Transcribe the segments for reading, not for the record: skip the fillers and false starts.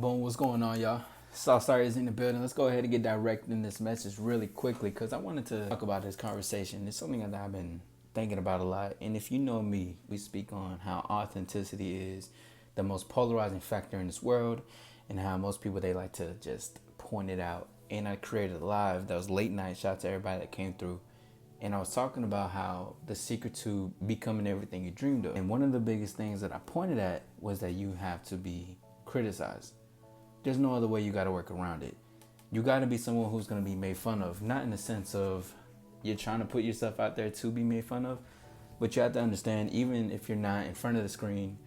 Boom, what's going on, y'all? AllStar is in the building. Let's go ahead and get direct in this message really quickly because I wanted to talk about this conversation. It's something that I've been thinking about a lot. And if you know me, we speak on how authenticity is the most polarizing factor in this world and how most people, they like to just point it out. And I created a live that was late night. Shout out to everybody that came through. And I was talking about how the secret to becoming everything you dreamed of. And one of the biggest things that I pointed at was that you have to be criticized. There's no other way. You got to work around it. You got to be someone who's going to be made fun of, not in the sense of you're trying to put yourself out there to be made fun of, but you have to understand, even if you're not in front of the screen,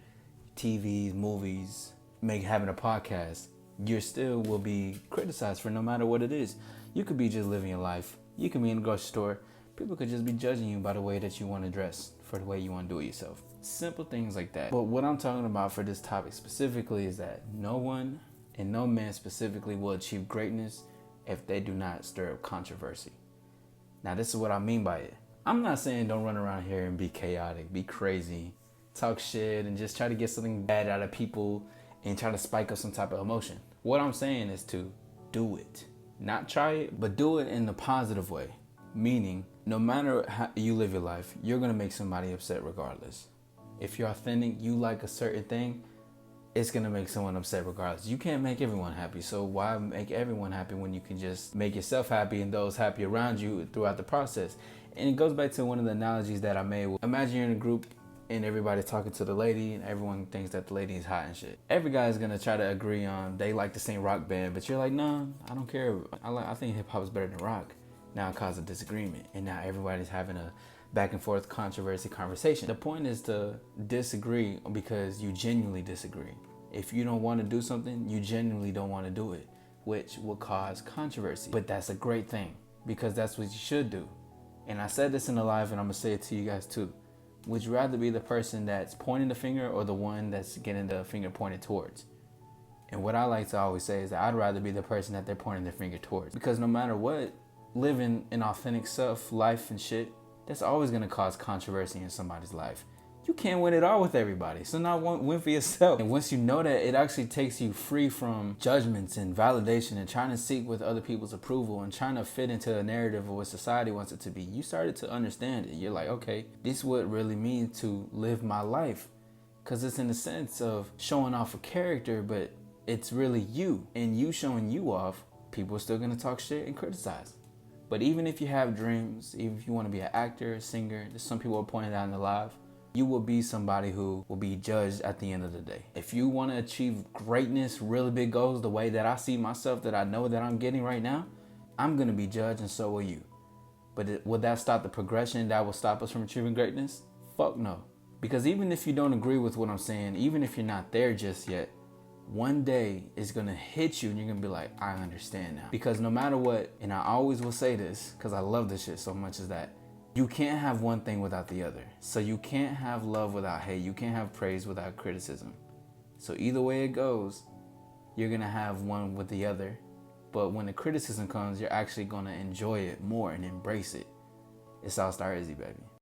TVs, movies, having a podcast, you still will be criticized for no matter what it is. You could be just living your life. You could be in the grocery store. People could just be judging you by the way that you want to dress, for the way you want to do it yourself. Simple things like that. But what I'm talking about for this topic specifically is that no one and no man specifically will achieve greatness if they do not stir up controversy. Now, this is what I mean by it. I'm not saying don't run around here and be chaotic, be crazy, talk shit, and just try to get something bad out of people and try to spike up some type of emotion. What I'm saying is to do it. Not try it, but do it in a positive way. Meaning, no matter how you live your life, you're going to make somebody upset regardless. If you're authentic, you like a certain thing, it's going to make someone upset regardless. You can't make everyone happy. So why make everyone happy when you can just make yourself happy and those happy around you throughout the process? And it goes back to one of the analogies that I made. Imagine you're in a group and everybody's talking to the lady and everyone thinks that the lady is hot and shit. Every guy is going to try to agree on they like the same rock band, but you're like, no, I don't care. I think hip hop is better than rock. Now it causes a disagreement. And now everybody's having a back and forth controversy conversation. The point is to disagree because you genuinely disagree. If you don't want to do something, you genuinely don't want to do it, which will cause controversy. But that's a great thing because that's what you should do. And I said this in the live and I'm going to say it to you guys too. Would you rather be the person that's pointing the finger or the one that's getting the finger pointed towards? And what I like to always say is that I'd rather be the person that they're pointing their finger towards. Because no matter what, living an authentic self, life and shit, that's always going to cause controversy in somebody's life. You can't win it all with everybody. So now win for yourself. And once you know that, it actually takes you free from judgments and validation and trying to seek with other people's approval and trying to fit into a narrative of what society wants it to be. You started to understand it. You're like, okay, this is what it really means to live my life. Because it's in the sense of showing off a character, but it's really you. And you showing you off, people are still going to talk shit and criticize. But even if you have dreams, even if you want to be an actor, singer, there's some people are pointing out in the live, you will be somebody who will be judged at the end of the day. If you want to achieve greatness, really big goals, the way that I see myself, that I know that I'm getting right now, I'm going to be judged and so will you. But will that stop the progression that will stop us from achieving greatness? Fuck no. Because even if you don't agree with what I'm saying, even if you're not there just yet, one day it's going to hit you and you're going to be like, I understand now. Because no matter what, and I always will say this because I love this shit so much, is that you can't have one thing without the other. So you can't have love without hate. You can't have praise without criticism. So either way it goes, you're going to have one with the other. But when the criticism comes, you're actually going to enjoy it more and embrace it. It's AllStar Izzy, baby.